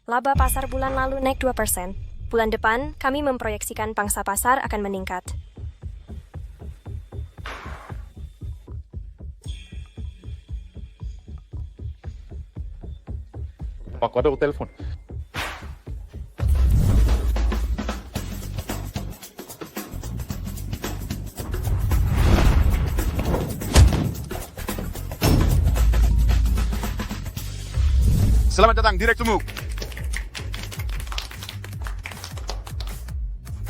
Laba pasar bulan lalu naik 2%. Bulan depan, kami memproyeksikan pangsa pasar akan meningkat. Aku ada telepon. Selamat datang, direkturmu.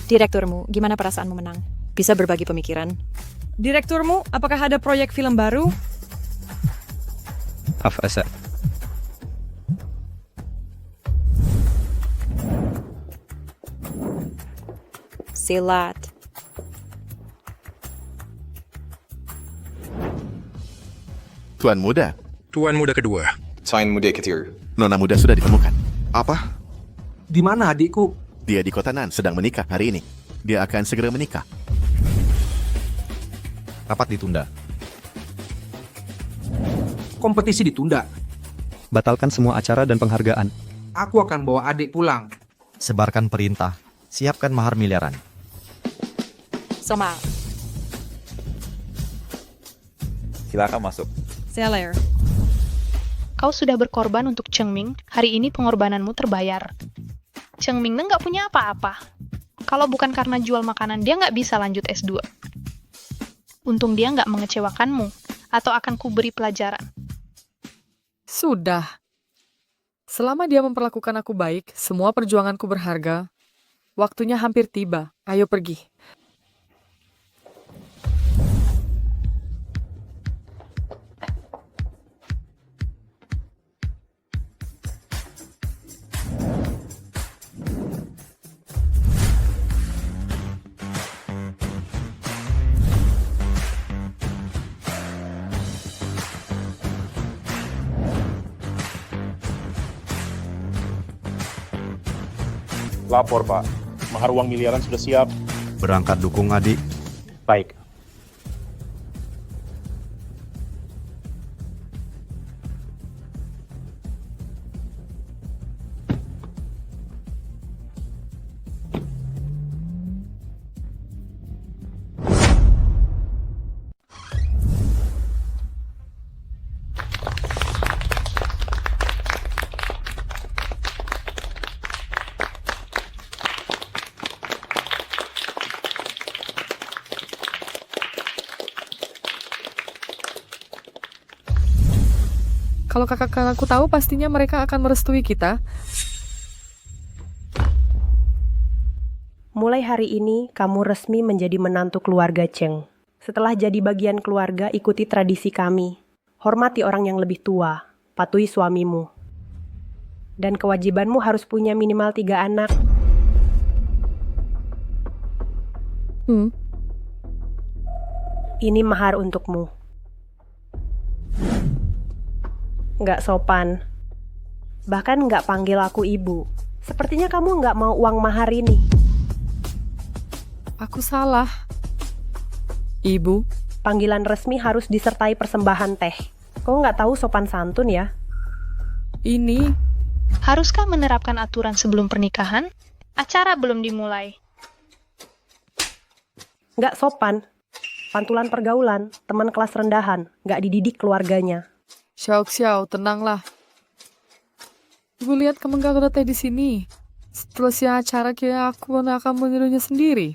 Direkturmu, gimana perasaanmu menang? Bisa berbagi pemikiran? Direkturmu, apakah ada proyek film baru? Afasa. Silat. Tuan muda, Tuan muda kedua. Tuan muda ketiga. nona muda sudah ditemukan. Apa? Di mana adikku? Dia di kota Nan sedang menikah hari ini. Dia akan segera menikah. Rapat ditunda. Kompetisi ditunda. Batalkan semua acara dan penghargaan. Aku akan bawa adik pulang. Sebarkan perintah. Siapkan mahar miliaran. Somal. Silakan masuk. Seller. Kau sudah berkorban untuk Cheng Ming, hari ini pengorbananmu terbayar. Cheng Ming nggak punya apa-apa. Kalau bukan karena jual makanan, dia nggak bisa lanjut S2. Untung dia nggak mengecewakanmu, atau akan kuberi pelajaran. Sudah. Selama dia memperlakukan aku baik, semua perjuanganku berharga. Waktunya hampir tiba. Ayo pergi. Lapor, Pak. Mahar uang miliaran sudah siap. Berangkat dukung adik. Baik. Kalau kakak-kakakku tahu, pastinya mereka akan merestui kita. Mulai hari ini, kamu resmi menjadi menantu keluarga Cheng. Setelah jadi bagian keluarga, ikuti tradisi kami. Hormati orang yang lebih tua, patuhi suamimu. Dan kewajibanmu harus punya minimal 3 anak. Ini mahar untukmu. Nggak sopan. Bahkan nggak panggil aku ibu. Sepertinya kamu nggak mau uang mahar ini. Aku salah. Ibu. Panggilan resmi harus disertai persembahan teh. Kau nggak tahu sopan santun ya? Ini. Haruskah menerapkan aturan sebelum pernikahan? Acara belum dimulai. Nggak sopan. Pantulan pergaulan, teman kelas rendahan, nggak dididik keluarganya. Xiao, tenanglah. Ibu lihat kamu gak ada teh di sini. Setelah si acara kayak aku akan menirunya sendiri.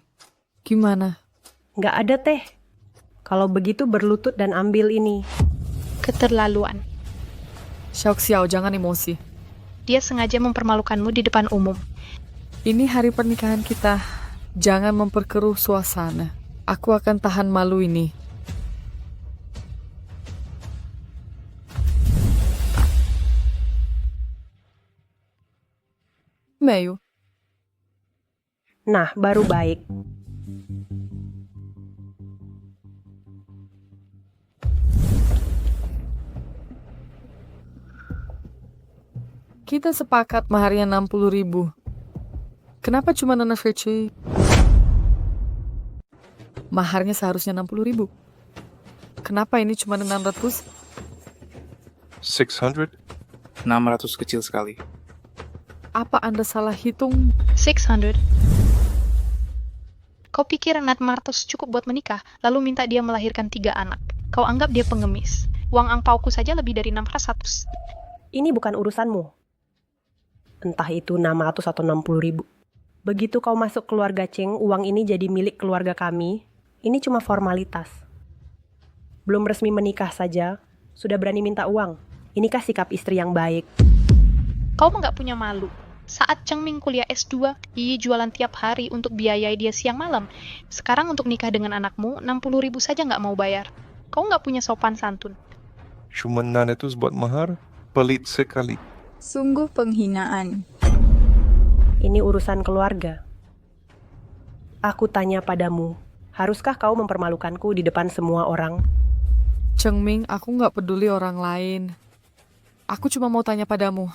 Gimana? Nggak ada teh. Kalau begitu berlutut dan ambil ini. Keterlaluan. Xiao, jangan emosi. Dia sengaja mempermalukanmu di depan umum. Ini hari pernikahan kita. Jangan memperkeruh suasana. Aku akan tahan malu ini. Meyu. Nah, baru baik. Kita sepakat maharnya 60.000. Kenapa cuma Nona Fece? Maharnya seharusnya 60.000. Kenapa ini cuma 600? 600? 600 kecil sekali. Apa Anda salah hitung? 600. Kau pikir Nat Martos cukup buat menikah, lalu minta dia melahirkan 3 anak. Kau anggap dia pengemis. Uang angpauku saja lebih dari 600. Ini bukan urusanmu. Entah itu 600 atau 60 ribu. Begitu kau masuk keluarga Cheng, uang ini jadi milik keluarga kami. Ini cuma formalitas. Belum resmi menikah saja, sudah berani minta uang. Inikah sikap istri yang baik? Kau mah nggak punya malu. Saat Cheng Ming kuliah S2, Yi jualan tiap hari untuk biayai dia siang malam. Sekarang untuk nikah dengan anakmu, 60 ribu saja nggak mau bayar. Kau nggak punya sopan santun. Cuma 900 buat mahar, pelit sekali. Sungguh penghinaan. Ini urusan keluarga. Aku tanya padamu, haruskah kau mempermalukanku di depan semua orang? Cheng Ming, aku nggak peduli orang lain. Aku cuma mau tanya padamu.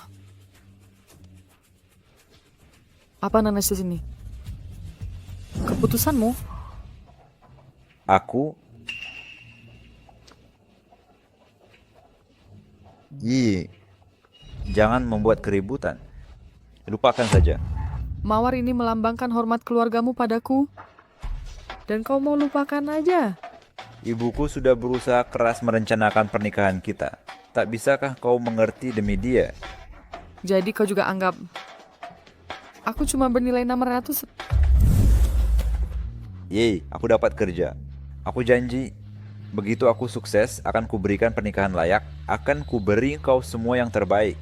Apa nanas di sini? Keputusanmu? Aku... Jangan membuat keributan. Lupakan saja. Mawar ini melambangkan hormat keluargamu padaku. Dan kau mau lupakan aja. Ibuku sudah berusaha keras merencanakan pernikahan kita. Tak bisakah kau mengerti demi dia? Jadi kau juga anggap aku cuma bernilai 600. Aku dapat kerja. Aku janji, begitu aku sukses, akan kuberikan pernikahan layak, akan kuberi kau semua yang terbaik.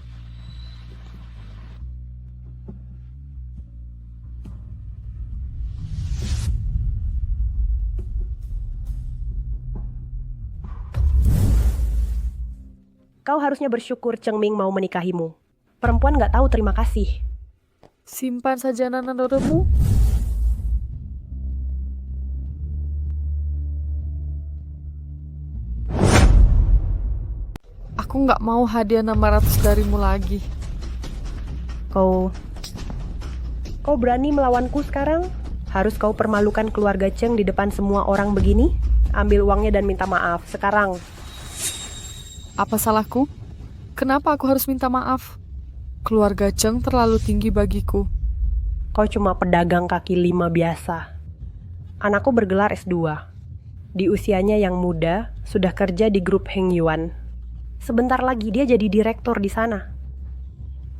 Kau harusnya bersyukur Cheng Ming mau menikahimu. Perempuan nggak tahu terima kasih. Simpan saja nanadoremu. Aku nggak mau hadiah 600 darimu lagi. Kau berani melawanku sekarang? Harus kau permalukan keluarga Cheng di depan semua orang begini? Ambil uangnya dan minta maaf sekarang. Apa salahku? Kenapa aku harus minta maaf? Keluarga Cheng terlalu tinggi bagiku. Kau cuma pedagang kaki 5 biasa. Anakku bergelar S2. Di usianya yang muda, sudah kerja di grup Heng Yuan. Sebentar lagi dia jadi direktur di sana.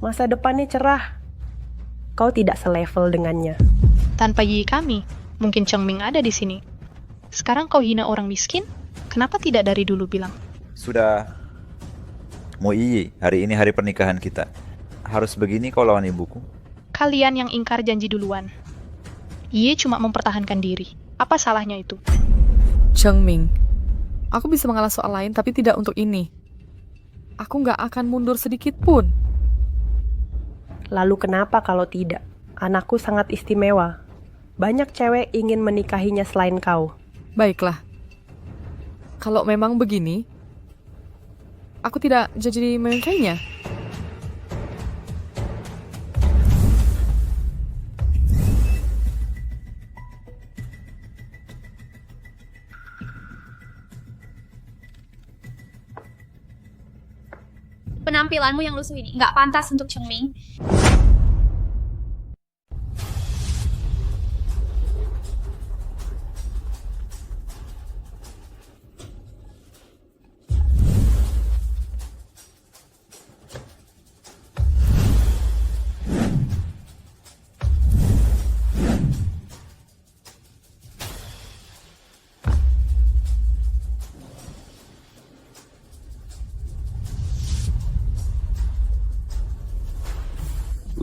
Masa depannya cerah. Kau tidak selevel dengannya. Tanpa Yi kami, mungkin Cheng Ming ada di sini. Sekarang kau hina orang miskin? Kenapa tidak dari dulu bilang? Sudah. Mo Iyi, hari ini hari pernikahan kita. Harus begini kau lawan ibuku? Kalian yang ingkar janji duluan. Yi cuma mempertahankan diri. Apa salahnya itu? Cheng Ming, aku bisa mengalah soal lain tapi tidak untuk ini. Aku nggak akan mundur sedikit pun. Lalu kenapa kalau tidak? Anakku sangat istimewa. Banyak cewek ingin menikahinya selain kau. Baiklah. Kalau memang begini, aku tidak jadi menikahinya. Penampilanmu yang lusuh ini nggak pantas untuk Cheng Ming.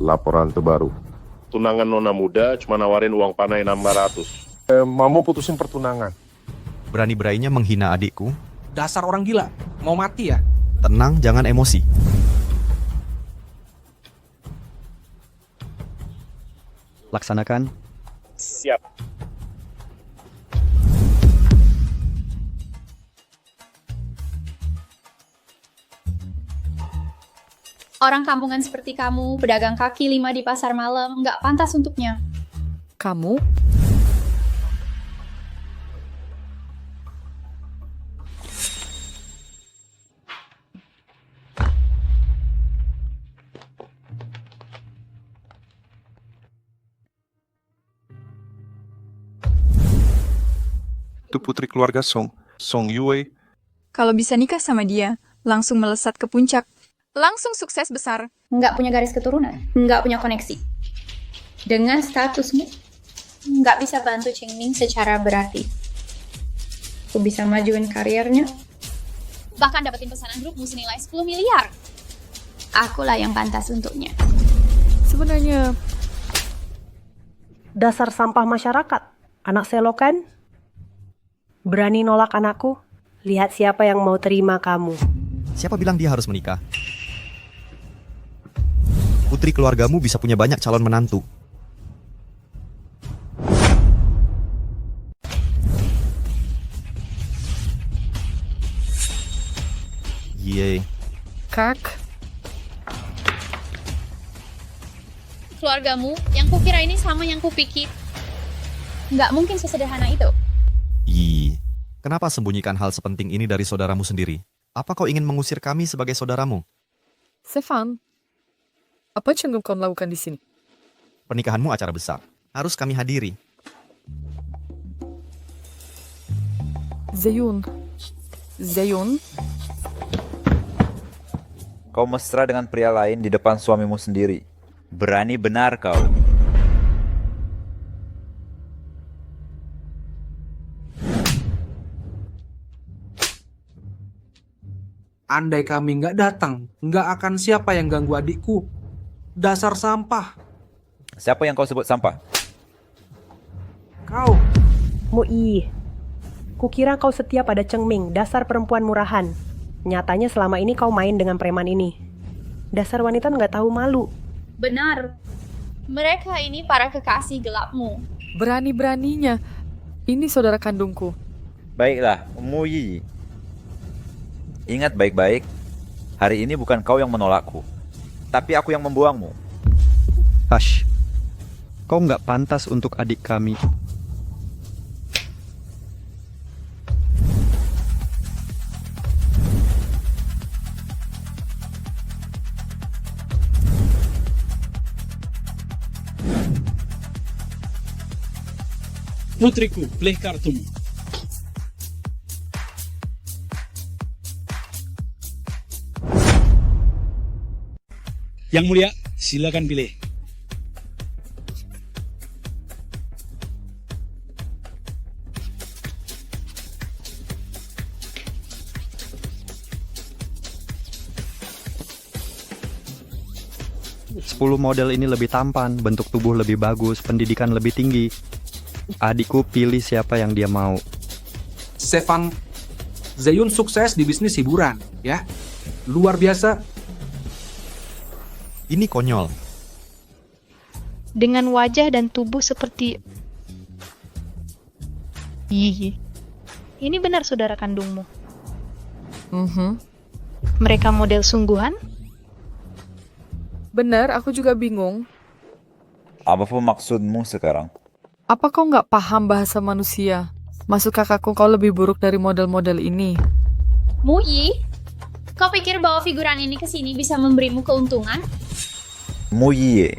Laporan terbaru. Tunangan nona muda cuma nawarin uang panai 600. Mau putusin pertunangan. Berani-beraninya menghina adikku. Dasar orang gila. Mau mati ya? Tenang, jangan emosi. Laksanakan. Siap. Orang kampungan seperti kamu, pedagang kaki 5 di pasar malam, nggak pantas untuknya. Kamu? itu putri keluarga Song, Song Yue. Kalau bisa nikah sama dia, langsung melesat ke puncak. Langsung sukses besar. Nggak punya garis keturunan, nggak punya koneksi. Dengan statusmu, nggak bisa bantu Cheng Ming secara berarti. Aku bisa majuin karirnya. Bahkan dapetin pesanan grupmu senilai 10 miliar. Akulah yang pantas untuknya. Sebenarnya, Dasar sampah masyarakat. Anak selokan? Berani nolak anakku? Lihat siapa yang mau terima kamu. Siapa bilang dia harus menikah? Putri keluargamu bisa punya banyak calon menantu. Yeay. Kak, Keluargamu, yang kukira ini sama yang kupikir. Nggak mungkin sesederhana itu. Kenapa sembunyikan hal sepenting ini dari saudaramu sendiri? Apa kau ingin mengusir kami sebagai saudaramu? Stefan, apa yang kau lakukan di sini? Pernikahanmu acara besar. Harus kami hadiri. Zeyun. Kau mesra dengan pria lain di depan suamimu sendiri. Berani benar kau. Andai kami nggak datang, nggak akan siapa yang ganggu adikku. Dasar sampah. Siapa yang kau sebut sampah? Kau. Mui, kukira kau setia pada Cheng Ming, dasar perempuan murahan. Nyatanya selama ini kau main dengan preman ini. Dasar wanita nggak tahu malu. Benar. Mereka ini para kekasih gelapmu. Berani-beraninya. Ini saudara kandungku. Baiklah, Muyi. Ingat baik-baik, hari ini bukan kau yang menolakku, tapi aku yang membuangmu. Hush. Kau nggak pantas untuk adik kami. Putriku, pilih kartumu. Yang mulia, silakan pilih. Sepuluh model ini lebih tampan, bentuk tubuh lebih bagus, pendidikan lebih tinggi. Adikku pilih siapa yang dia mau. Stefan, Zeyun sukses di bisnis hiburan, ya. Luar biasa. Ini konyol. Dengan wajah dan tubuh seperti... Ih, ini benar saudara kandungmu. Mereka model sungguhan? Benar, aku juga bingung. Apa pun maksudmu sekarang? Apa kau nggak paham bahasa manusia? Maksud kakakku kau lebih buruk dari model-model ini. Muyi, kau pikir bahwa figuran ini kesini bisa memberimu keuntungan? Muyi,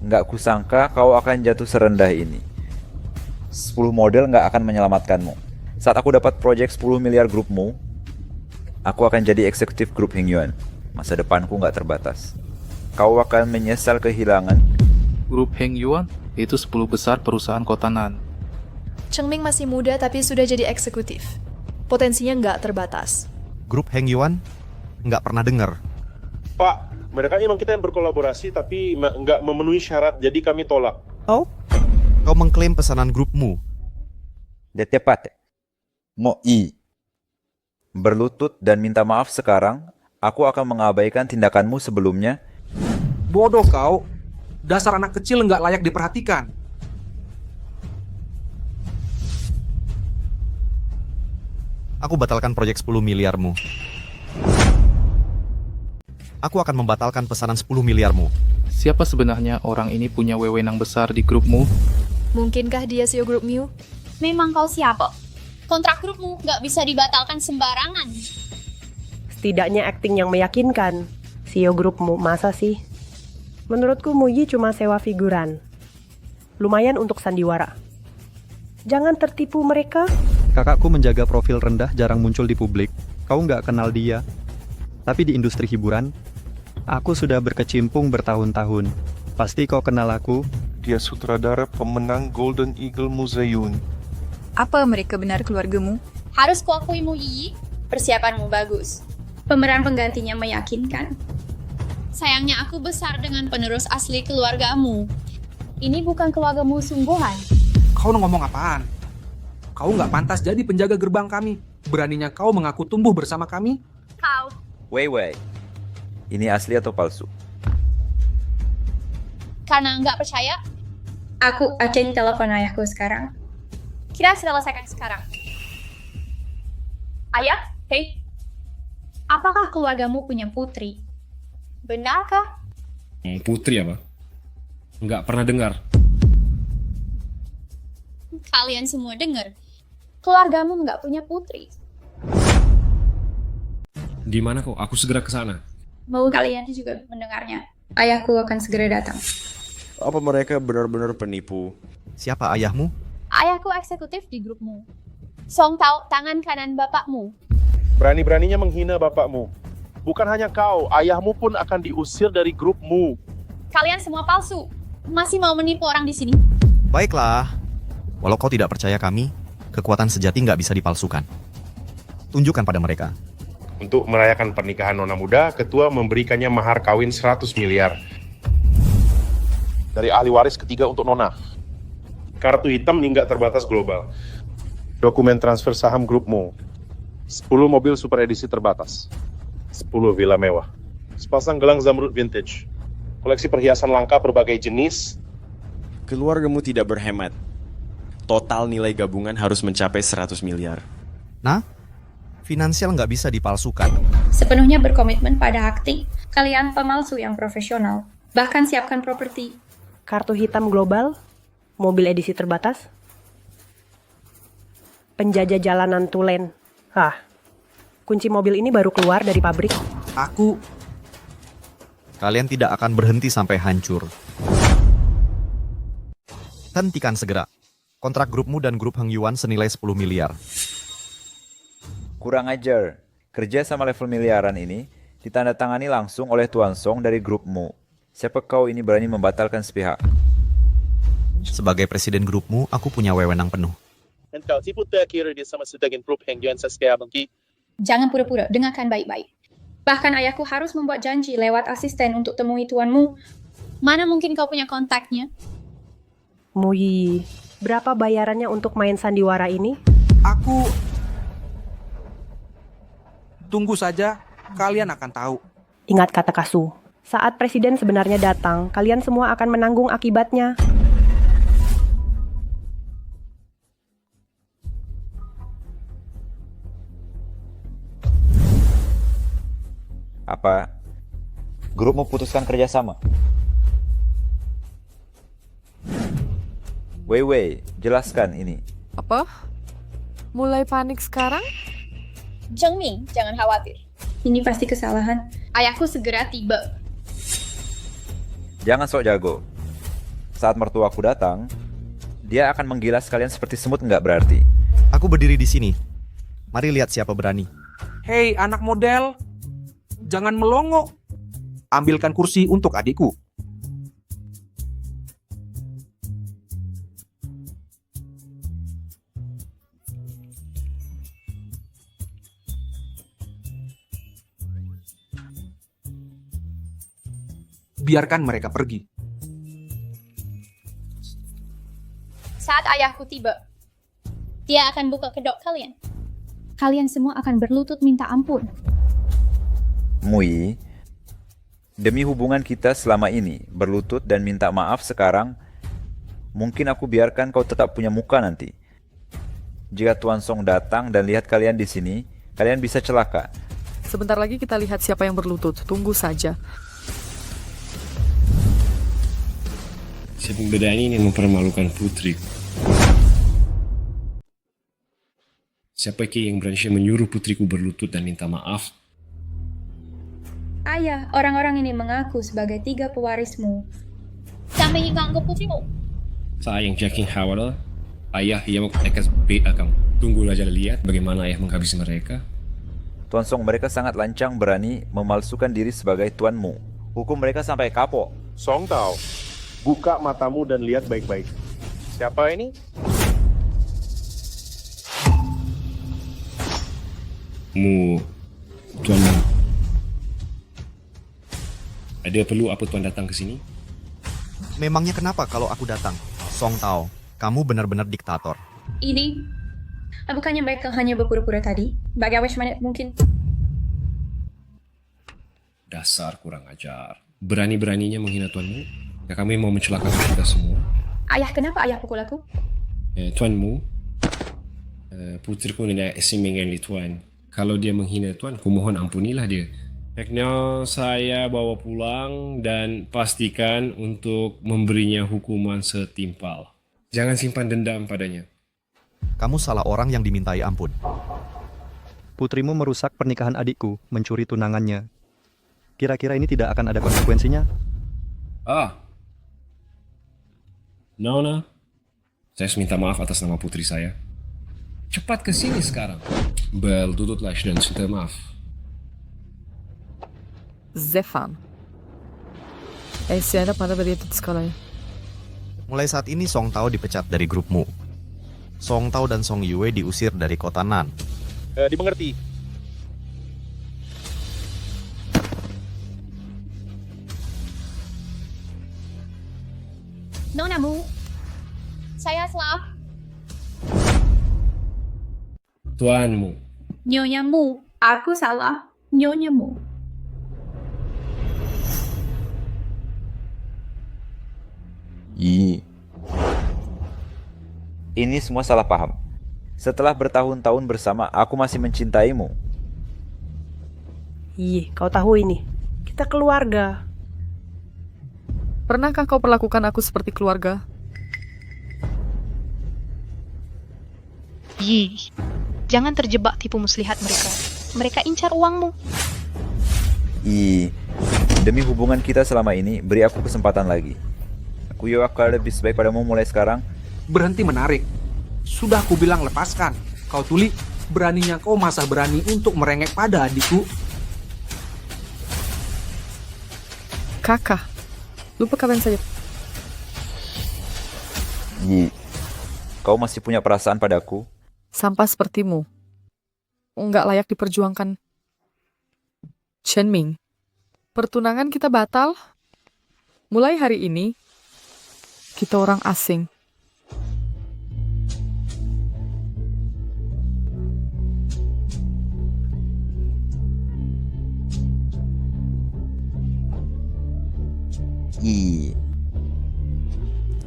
nggak kusangka kau akan jatuh serendah ini. 10 model nggak akan menyelamatkanmu. Saat aku dapat proyek 10 miliar grupmu, aku akan jadi eksekutif grup Hingyuan. Masa depanku nggak terbatas. Kau akan menyesal kehilangan. Grup Hingyuan itu 10 besar perusahaan kota Nan. Cheng Ming masih muda tapi sudah jadi eksekutif. Potensinya nggak terbatas. Grup Hengyuan? Nggak pernah dengar. Pak, mereka memang kita yang berkolaborasi tapi nggak memenuhi syarat, jadi kami tolak. Oh? Kau mengklaim pesanan grupmu. De tepat. Moi. Berlutut dan minta maaf sekarang, aku akan mengabaikan tindakanmu sebelumnya. Bodoh kau. Dasar anak kecil nggak layak diperhatikan. Aku batalkan proyek 10 miliarmu. Aku akan membatalkan pesanan 10 miliarmu. Siapa sebenarnya orang ini punya wewenang besar di grupmu? Mungkinkah dia CEO grup Miu? Memang kau siapa? Kontrak grupmu nggak bisa dibatalkan sembarangan. Setidaknya akting yang meyakinkan. CEO grupmu, masa sih? Menurutku Muyi cuma sewa figuran. Lumayan untuk sandiwara. Jangan tertipu mereka. Kakakku menjaga profil rendah, jarang muncul di publik. Kau nggak kenal dia. Tapi di industri hiburan, aku sudah berkecimpung bertahun-tahun. Pasti kau kenal aku. Dia sutradara pemenang Golden Eagle Museum. Apa mereka benar keluargamu? Harus kuakui Mu Yi, persiapanmu bagus. Pemeran penggantinya meyakinkan. Sayangnya aku besar dengan penerus asli keluargamu. Ini bukan keluargamu sungguhan. Kau ngomong apaan? Kau nggak pantas jadi penjaga gerbang kami. Beraninya kau mengaku tumbuh bersama kami? Kau. Wei, ini asli atau palsu? Karena nggak percaya, aku akan telepon ayahku sekarang. Kita selesaikan sekarang. Ayah, hei. Apakah keluargamu punya putri? Benarkah? Putri apa? Nggak pernah dengar. Kalian semua dengar. Keluargamu nggak punya putri. Di mana kok? Aku segera ke sana. Mau kalian juga mendengarnya. Ayahku akan segera datang. Apa mereka benar-benar penipu? Siapa ayahmu? Ayahku eksekutif di grupmu. Song tahu tangan kanan bapakmu. Berani-beraninya menghina bapakmu. Bukan hanya kau, ayahmu pun akan diusir dari grupmu. Kalian semua palsu. Masih mau menipu orang di sini? Baiklah. Walau kau tidak percaya kami, kekuatan sejati nggak bisa dipalsukan. Tunjukkan pada mereka. Untuk merayakan pernikahan Nona Muda, ketua memberikannya mahar kawin 100 miliar. Dari ahli waris ketiga untuk Nona. Kartu hitam hingga terbatas global. Dokumen transfer saham grupmu. 10 mobil super edisi terbatas. 10 villa mewah. Sepasang gelang zamrud vintage. Koleksi perhiasan langka berbagai jenis. Keluargamu tidak berhemat. Total nilai gabungan harus mencapai 100 miliar. Nah, finansial nggak bisa dipalsukan. Sepenuhnya berkomitmen pada akting. Kalian pemalsu yang profesional. Bahkan siapkan properti. Kartu hitam global, mobil edisi terbatas, penjajah jalanan tulen. Kunci mobil ini baru keluar dari pabrik. Kalian tidak akan berhenti sampai hancur. Hentikan segera. Kontrak grupmu dan grup Heng Yuan senilai 10 miliar. Kurang ajar. Kerja sama level miliaran ini ditandatangani langsung oleh Tuan Song dari grupmu. Siapa kau ini berani membatalkan sepihak? Sebagai presiden grupmu, aku punya wewenang penuh. Jangan pura-pura, dengarkan baik-baik. Bahkan ayahku harus membuat janji lewat asisten untuk temui tuanmu. Mana mungkin kau punya kontaknya? Mu Yi, berapa bayarannya untuk main sandiwara ini? Tunggu saja, kalian akan tahu. Ingat kata Kasu, saat presiden sebenarnya datang, kalian semua akan menanggung akibatnya. Apa? Grup memutuskan kerjasama? Wei, jelaskan ini. Apa? Mulai panik sekarang? Zhengming, jangan khawatir. Ini pasti kesalahan. Ayahku segera tiba. Jangan sok jago. Saat mertuaku datang, dia akan menggilas kalian seperti semut nggak berarti. Aku berdiri di sini. Mari lihat siapa berani. Hei anak model, jangan melongo. Ambilkan kursi untuk adikku. Biarkan mereka pergi. Saat ayahku tiba, dia akan buka kedok kalian. Kalian semua akan berlutut minta ampun. Mu Yi, demi hubungan kita selama ini, berlutut dan minta maaf sekarang, mungkin aku biarkan kau tetap punya muka nanti. Jika Tuan Song datang dan lihat kalian di sini, kalian bisa celaka. Sebentar lagi kita lihat siapa yang berlutut. Tunggu saja. Si pembeda ini ingin mempermalukan putri. Siapa yang berani menyuruh putriku berlutut dan minta maaf? Ayah, orang-orang ini mengaku sebagai 3 pewarismu. Sampai hingga anggap putrimu. Saya yang Jackie Howard. Ayah yang akan BA kamu. Tunggu aja lihat bagaimana ayah menghabisi mereka. Tuan Song, mereka sangat lancang berani memalsukan diri sebagai tuanmu. Hukum mereka sampai kapok. Song Tao, buka matamu dan lihat baik-baik. Siapa ini? Tuan Mu. Ada perlu apa Tuan datang ke sini? Memangnya kenapa kalau aku datang? Song Tao, kamu benar-benar diktator. Ini, bukannya mereka hanya berpura-pura tadi? Bagaimana mungkin? Dasar kurang ajar. Berani-beraninya menghina Tuanmu? Ya kami mau mencelakakan kita semua. Ayah, kenapa ayah pukul aku? Tuanmu, putriku ini Siming yang Tuan. Kalau dia menghina Tuan, kumohon ampunilah dia. Baiknya saya bawa pulang dan pastikan untuk memberinya hukuman setimpal. Jangan simpan dendam padanya. Kamu salah orang yang dimintai ampun. Putrimu merusak pernikahan adikku, mencuri tunangannya. Kira-kira ini tidak akan ada konsekuensinya? Nona, saya minta maaf atas nama putri saya. Cepat ke sini sekarang. Bel, tutuplah dan minta maaf. Zefan. Siapa pada berita di sekolah? Mulai saat ini Song Tao dipecat dari grupmu. Song Tao dan Song Yue diusir dari kota Nan. Dimengerti. Nonamu, saya salah. Tuanmu. Nyonya-mu, aku salah. Nyonya-mu. Ini semua salah paham. Setelah bertahun-tahun bersama, aku masih mencintaimu. Kau tahu ini. Kita keluarga. Pernahkah kau perlakukan aku seperti keluarga? Jangan terjebak tipu muslihat mereka. Mereka incar uangmu. Demi hubungan kita selama ini, beri aku kesempatan lagi. Aku akan lebih sebaik padamu mulai sekarang. Berhenti menarik. Sudah aku bilang lepaskan. Kau Tuli, beraninya kau masa berani untuk merengek pada adikku. Kakak, lupakan saja. Kau masih punya perasaan padaku? Sampah sepertimu. Nggak layak diperjuangkan. Chen Ming, pertunangan kita batal. Mulai hari ini, kita orang asing.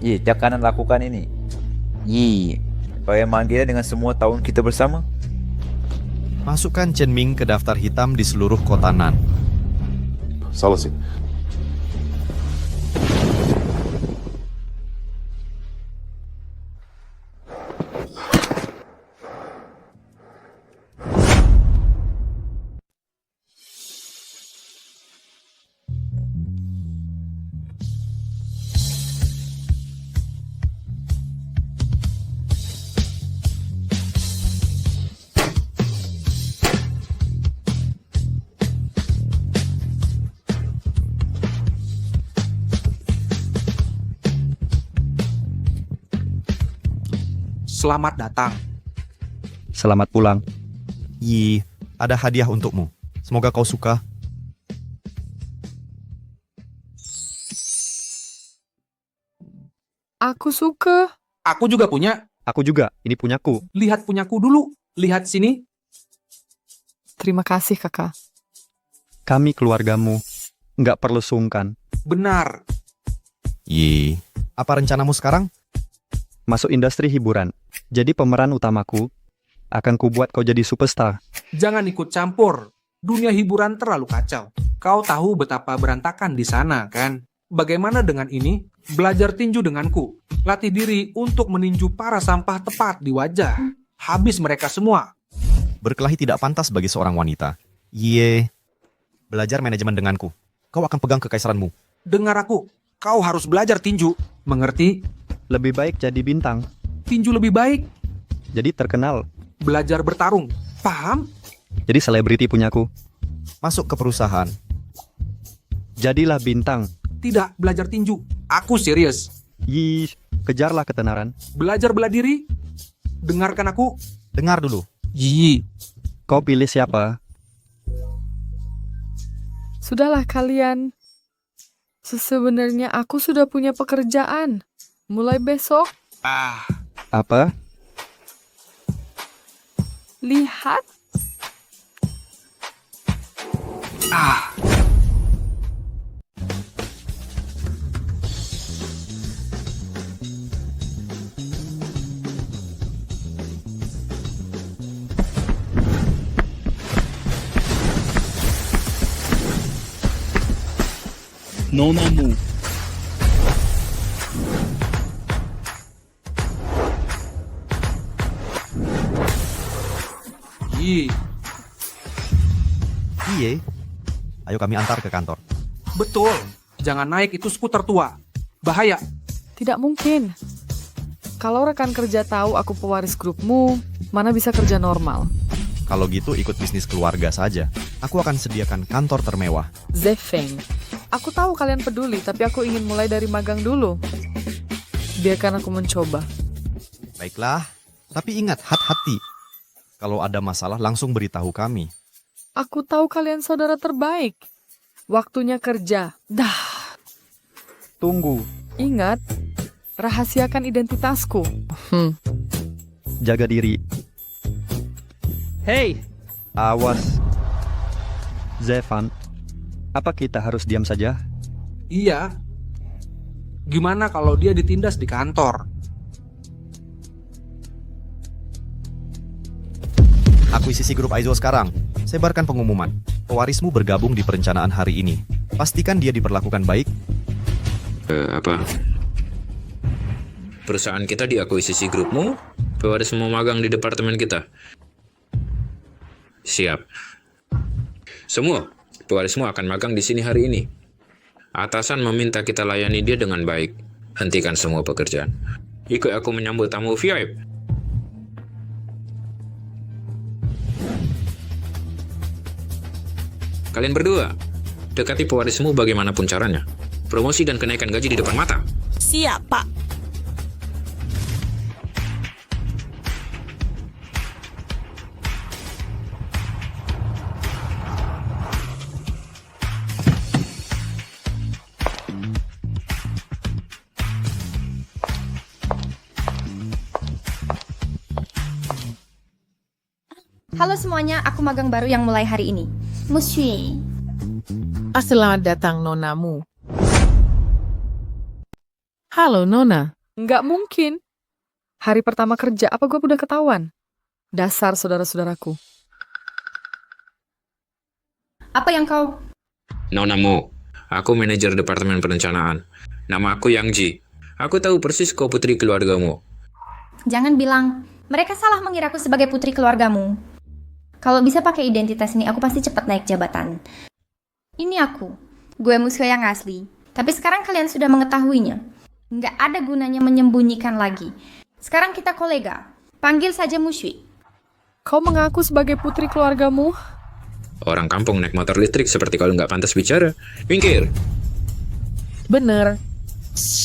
Jangan lakukan ini. Kau yang manggilnya dengan semua tahun kita bersama. Masukkan Chen Ming ke daftar hitam di seluruh kota Nan. Salah sih. Selamat datang. Selamat pulang. Ada hadiah untukmu. Semoga kau suka. Aku suka. Aku juga punya. Aku juga, ini punyaku. Lihat punyaku dulu. Lihat sini. Terima kasih, kakak. Kami keluargamu. Nggak perlu sungkan. Benar. Apa rencanamu sekarang? Masuk industri hiburan. Jadi pemeran utamaku akan kubuat kau jadi superstar. Jangan ikut campur. Dunia hiburan terlalu kacau. Kau tahu betapa berantakan di sana, kan? Bagaimana dengan ini? Belajar tinju denganku. Latih diri untuk meninju para sampah tepat di wajah. Habis mereka semua. Berkelahi tidak pantas bagi seorang wanita. Belajar manajemen denganku. Kau akan pegang kekaisaranmu. Dengar aku. Kau harus belajar tinju. Mengerti? Lebih baik jadi bintang. tinju lebih baik. Jadi terkenal. Belajar bertarung. Paham? Jadi selebriti punyaku. Masuk ke perusahaan. Jadilah bintang. Tidak, belajar tinju. Aku serius. Yih, kejarlah ketenaran. Belajar bela diri. Dengarkan aku. Dengar dulu. Yi. Kau pilih siapa? Sudahlah kalian. Sebenarnya aku sudah punya pekerjaan. Mulai besok. Apa? Lihat. Nonamu. Yi. Iye. Ayo kami antar ke kantor. Betul. Jangan naik itu skuter tua. Bahaya. Tidak mungkin. Kalau rekan kerja tahu aku pewaris grupmu, mana bisa kerja normal? Kalau gitu ikut bisnis keluarga saja. Aku akan sediakan kantor termewah. Zefeng, aku tahu kalian peduli, tapi aku ingin mulai dari magang dulu. Biarkan aku mencoba. Baiklah, tapi ingat hati-hati. Kalau ada masalah langsung beritahu kami. Aku tahu kalian saudara terbaik. Waktunya kerja. Dah. Tunggu. Ingat, rahasiakan identitasku. Jaga diri. Hey, Awas. Zevan, apa kita harus diam saja? Iya. Gimana kalau dia ditindas di kantor? Akuisisi grup Aizo sekarang. Sebarkan pengumuman. Pewarismu bergabung di perencanaan hari ini. Pastikan dia diperlakukan baik. Apa? Perusahaan kita diakuisisi grupmu, pewaris mau magang di departemen kita. Siap. Semua pewarismu akan magang di sini hari ini. Atasan meminta kita layani dia dengan baik. Hentikan semua pekerjaan. Ikut aku menyambut tamu VIP. Kalian berdua, dekati pewarismu bagaimanapun caranya. Promosi dan kenaikan gaji di depan mata. Siap, Pak. Halo semuanya, aku magang baru yang mulai hari ini. Musyi. Selamat datang nonamu. Halo Nona. Nggak mungkin. Hari pertama kerja, apa gue udah ketahuan? Dasar saudara-saudaraku. Apa yang kau... Nonamu, aku manajer departemen perencanaan. Nama aku Yang Ji. Aku tahu persis kau putri keluargamu. Jangan bilang, mereka salah mengiraku sebagai putri keluargamu. Kalau bisa pakai identitas ini, aku pasti cepat naik jabatan. Ini aku. Gue Musyo yang asli. Tapi sekarang kalian sudah mengetahuinya. Nggak ada gunanya menyembunyikan lagi. Sekarang kita kolega. Panggil saja Musyi. Kau mengaku sebagai putri keluargamu? Orang kampung naik motor listrik seperti kalau nggak pantas bicara. Minggir. Bener.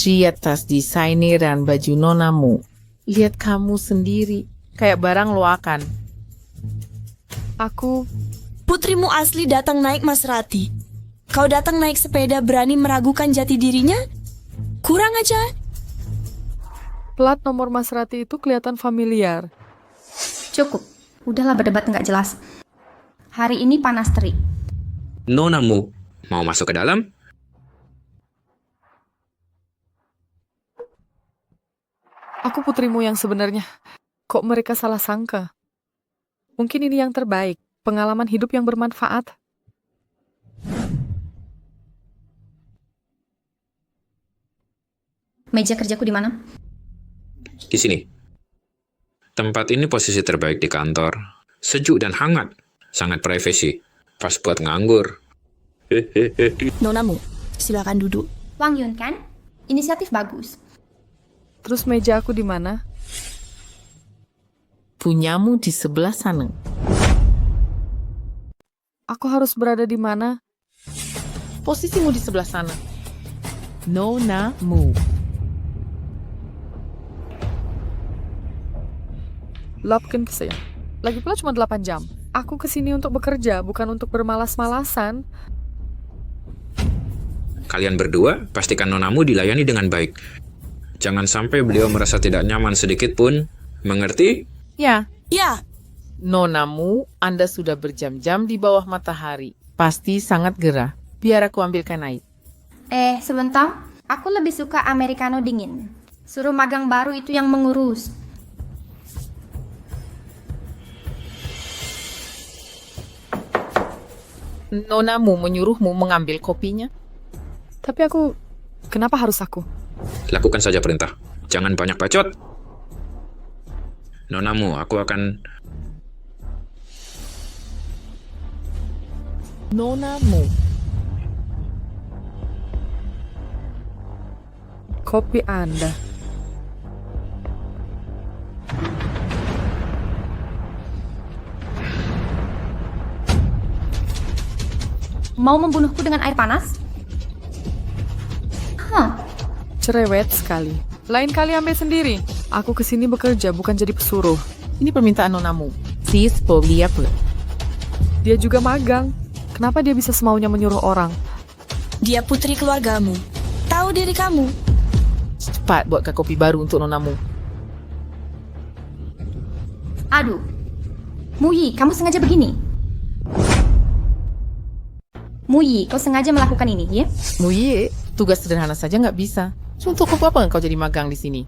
Lihat tas desainer dan baju nonamu. Lihat kamu sendiri. Kayak barang lo akan. Aku... Putrimu asli datang naik Maserati. Kau datang naik sepeda berani meragukan jati dirinya? Kurang aja. Plat nomor Maserati itu kelihatan familiar. Cukup. Udahlah berdebat nggak jelas. Hari ini panas terik. Nonamu, mau masuk ke dalam? Aku putrimu yang sebenarnya. Kok mereka salah sangka? Mungkin ini yang terbaik. Pengalaman hidup yang bermanfaat. Meja kerjaku di mana? Di sini. Tempat ini posisi terbaik di kantor. Sejuk dan hangat. Sangat privasi. Pas buat nganggur. Nonamu, silakan duduk. Wang Yun kan? Inisiatif bagus. Terus meja aku di mana? Punyamu di sebelah sana. Aku harus berada di mana? Posisimu di sebelah sana. Nonamu. Lapkan ke saya. Lagi pula cuma 8 jam. Aku kesini untuk bekerja, bukan untuk bermalas-malasan. Kalian berdua, pastikan nonamu dilayani dengan baik. Jangan sampai beliau merasa tidak nyaman sedikit pun. Mengerti? Ya. Ya. Nonamu, Anda sudah berjam-jam di bawah matahari. Pasti sangat gerah. Biar aku ambilkan air. Sebentar. Aku lebih suka americano dingin. Suruh magang baru itu yang mengurus. Nonamu menyuruhmu mengambil kopinya? Tapi kenapa harus aku? Lakukan saja perintah. Jangan banyak bacot. Nonamu, aku akan... Nonamu. Kopi Anda. Mau membunuhku dengan air panas? Cerewet sekali. Lain kali ambil sendiri. Aku kesini bekerja, bukan jadi pesuruh. Ini permintaan nonamu. Sis apa? Dia juga magang. Kenapa dia bisa semaunya menyuruh orang? Dia putri keluargamu. Tahu diri kamu. Cepat buatkan kopi baru untuk nonamu. Aduh. Muyi, kamu sengaja begini? Muyi, kau sengaja melakukan ini, ya? Muyi, tugas sederhana saja nggak bisa. Untuk apa kau jadi magang di sini?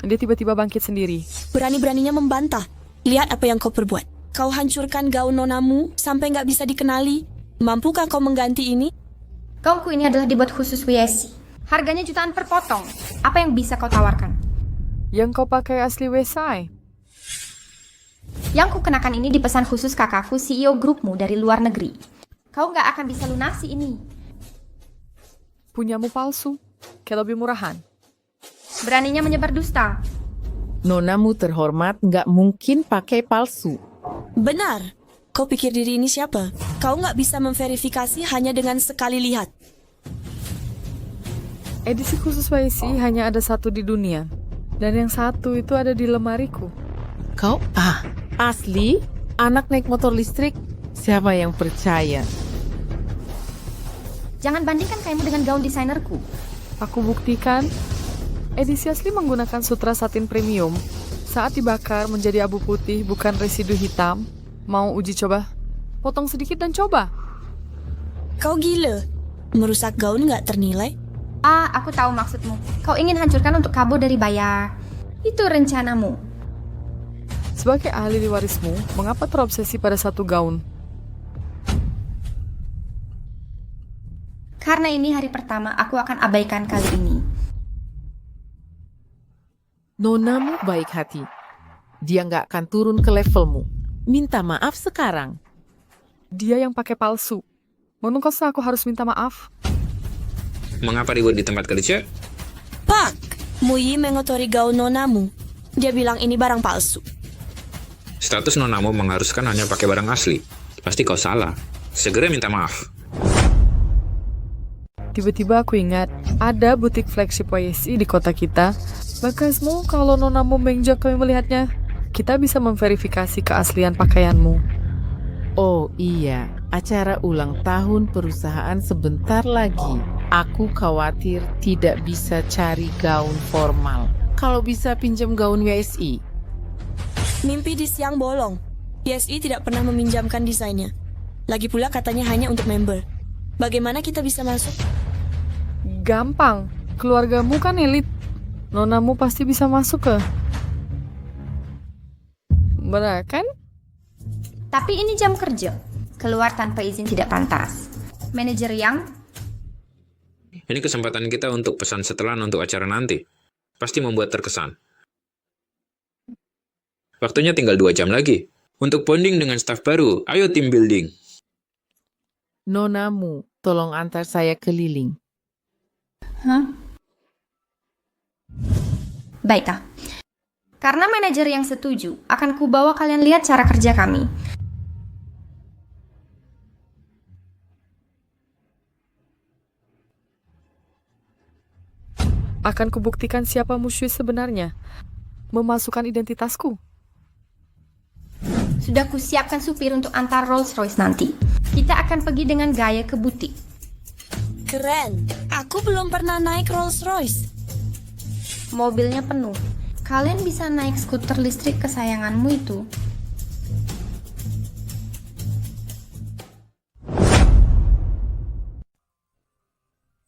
Dia tiba-tiba bangkit sendiri. Berani-beraninya membantah. Lihat apa yang kau perbuat. Kau hancurkan gaun nonamu sampai nggak bisa dikenali. Mampukah kau mengganti ini? Gaunku ini adalah dibuat khusus WSI. Harganya jutaan per potong. Apa yang bisa kau tawarkan? Yang kau pakai asli WSI. Yang ku kenakan ini dipesan khusus kakakku CEO grupmu dari luar negeri. Kau nggak akan bisa lunasi ini. Punyamu palsu. Kayak lebih murahan. Beraninya menyebar dusta. Nonamu terhormat nggak mungkin pakai palsu. Benar. Kau pikir diri ini siapa? Kau nggak bisa memverifikasi hanya dengan sekali lihat. Edisi khusus WSI hanya ada satu di dunia. Dan yang satu itu ada di lemariku. Kau? Asli? Anak naik motor listrik? Siapa yang percaya? Jangan bandingkan kamu dengan gaun desainerku. Aku buktikan. Edisi asli menggunakan sutra satin premium. Saat dibakar menjadi abu putih, bukan residu hitam. Mau uji coba? Potong sedikit dan coba. Kau gila. Merusak gaun nggak ternilai? Aku tahu maksudmu. Kau ingin hancurkan untuk kabur dari bayar. Itu rencanamu. Sebagai ahli warismu, mengapa terobsesi pada satu gaun? Karena ini hari pertama, aku akan abaikan kali ini. Nonamu baik hati. Dia nggak akan turun ke levelmu. Minta maaf sekarang. Dia yang pakai palsu. Menungkasa aku harus minta maaf. Mengapa ribut di tempat kerja? Pak, Muyi mengotori gaun nonamu. Dia bilang ini barang palsu. Status nonamu mengharuskan hanya pakai barang asli. Pasti kau salah. Segera minta maaf. Tiba-tiba aku ingat, ada butik flagship YSI di kota kita. Bakasmu, kalau nonamu mengjak kami melihatnya, kita bisa memverifikasi keaslian pakaianmu. Oh iya, acara ulang tahun perusahaan sebentar lagi. Aku khawatir tidak bisa cari gaun formal. Kalau bisa pinjam gaun WSI. Mimpi di siang bolong. WSI tidak pernah meminjamkan desainnya. Lagi pula katanya hanya untuk member. Bagaimana kita bisa masuk? Gampang. Keluargamu kan elit. Nonamu pasti bisa masuk ke. Benar kan? Tapi ini jam kerja. Keluar tanpa izin tidak pantas. Manajer Yang? Ini kesempatan kita untuk pesan setelan untuk acara nanti. Pasti membuat terkesan. Waktunya tinggal 2 jam lagi. Untuk bonding dengan staf baru, ayo tim building. Nonamu, tolong antar saya keliling. Baiklah. Karena manajer yang setuju, akan kubawa kalian lihat cara kerja kami. Akan kubuktikan siapa musuh sebenarnya. Memasukkan identitasku. Sudah kusiapkan supir untuk antar Rolls Royce nanti. Kita akan pergi dengan gaya ke butik. Keren. Aku belum pernah naik Rolls Royce. Mobilnya penuh. Kalian bisa naik skuter listrik kesayanganmu itu.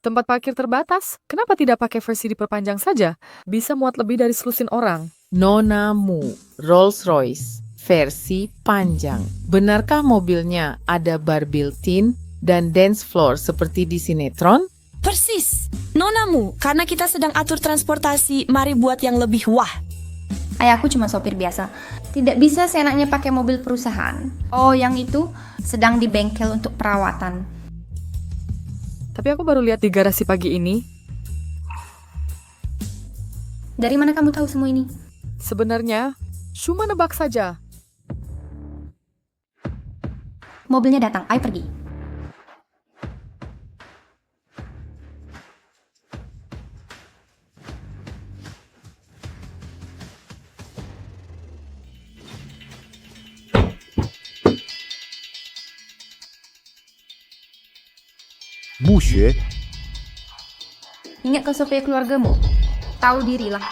Tempat parkir terbatas. Kenapa tidak pakai versi diperpanjang saja? Bisa muat lebih dari selusin orang. Nonamu, Rolls Royce, versi panjang. Benarkah mobilnya ada bar built-in dan dance floor seperti di sinetron? Persis. Nonamu, karena kita sedang atur transportasi, mari buat yang lebih wah. Ayahku cuma sopir biasa. Tidak bisa seenaknya pakai mobil perusahaan. Oh, yang itu sedang di bengkel untuk perawatan. Tapi aku baru lihat di garasi pagi ini. Dari mana kamu tahu semua ini? Sebenarnya, cuma nebak saja. Mobilnya datang, ayo pergi. Musye, Ingat kau sopir keluargamu. Tahu dirilah.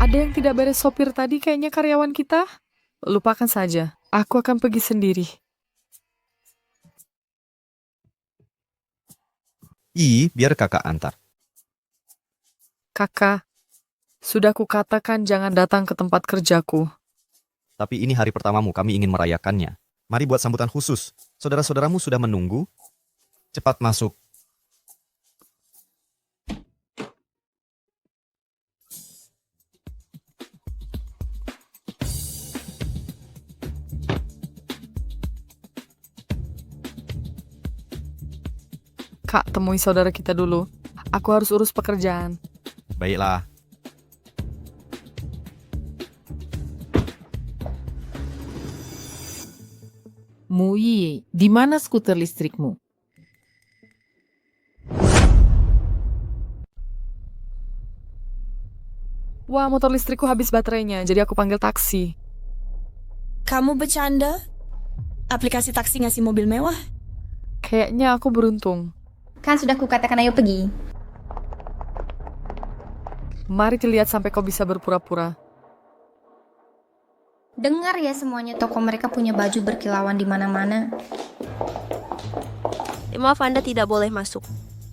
Ada yang tidak beres sopir tadi kayaknya karyawan kita. Lupakan saja. Aku akan pergi sendiri. Biar kakak antar. Kakak, sudah kukatakan jangan datang ke tempat kerjaku. Tapi ini hari pertamamu, kami ingin merayakannya. Mari buat sambutan khusus. Saudara-saudaramu sudah menunggu. Cepat masuk. Kak, temui saudara kita dulu. Aku harus urus pekerjaan. Baiklah. Muyi, di mana skuter listrikmu? Wah, motor listrikku habis baterainya, jadi aku panggil taksi. Kamu bercanda? Aplikasi taksi ngasih mobil mewah? Kayaknya aku beruntung. Kan sudah kukatakan ayo pergi. Mari dilihat sampai kau bisa berpura-pura. Dengar ya semuanya, toko mereka punya baju berkilauan di mana-mana. Maaf, Anda tidak boleh masuk.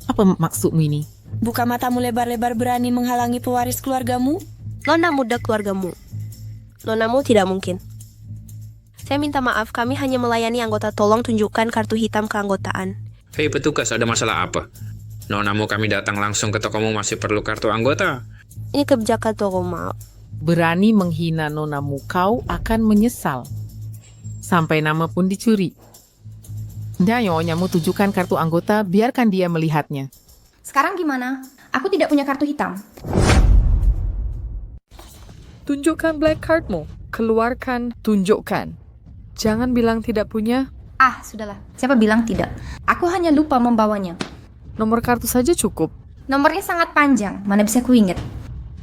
Apa maksudmu ini? Buka matamu lebar-lebar berani menghalangi pewaris keluargamu? Nona muda keluargamu. Nonamu tidak mungkin. Saya minta maaf, kami hanya melayani anggota. Tolong tunjukkan kartu hitam keanggotaan. Hei petugas, ada masalah apa? Nonamu kami datang langsung ke tokomu masih perlu kartu anggota. Ini kebijakan toko, maaf. Berani menghina nonamu, kau akan menyesal. Sampai nama pun dicuri. Nyonya tunjukkan kartu anggota, biarkan dia melihatnya. Sekarang gimana? Aku tidak punya kartu hitam. Tunjukkan black cardmu. Keluarkan, tunjukkan. Jangan bilang tidak punya. Ah, sudahlah. Siapa bilang tidak? Aku hanya lupa membawanya. Nomor kartu saja cukup. Nomornya sangat panjang, mana bisa kuingat.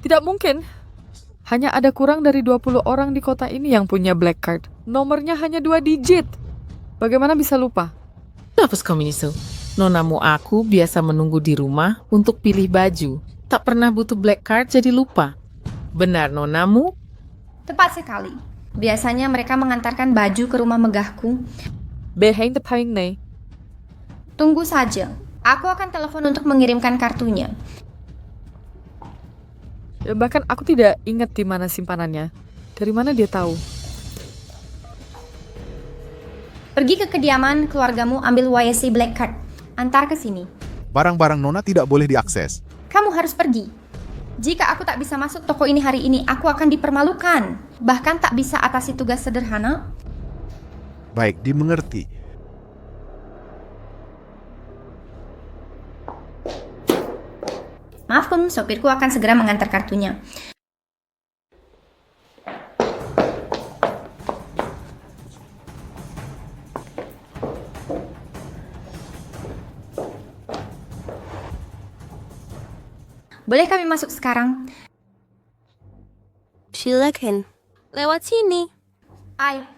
Tidak mungkin. Hanya ada kurang dari 20 orang di kota ini yang punya black card. Nomornya hanya 2 digit. Bagaimana bisa lupa? Kenapa kau menyusul? Nonamu aku biasa menunggu di rumah untuk pilih baju. Tak pernah butuh black card jadi lupa. Benar nonamu? Tepat sekali. Biasanya mereka mengantarkan baju ke rumah megahku. Behind the paying nih. Tunggu saja. Aku akan telepon untuk mengirimkan kartunya. Bahkan aku tidak ingat di mana simpanannya. Dari mana dia tahu? Pergi ke kediaman keluargamu, ambil YSC Black Card. Antar ke sini. barang-barang Nona tidak boleh diakses. Kamu harus pergi. Jika aku tak bisa masuk toko ini hari ini, aku akan dipermalukan. Bahkan tak bisa atasi tugas sederhana. Baik, dimengerti. Maaf, sopirku akan segera mengantar kartunya. Boleh kami masuk sekarang? Silakan. Lewat sini. Ayo.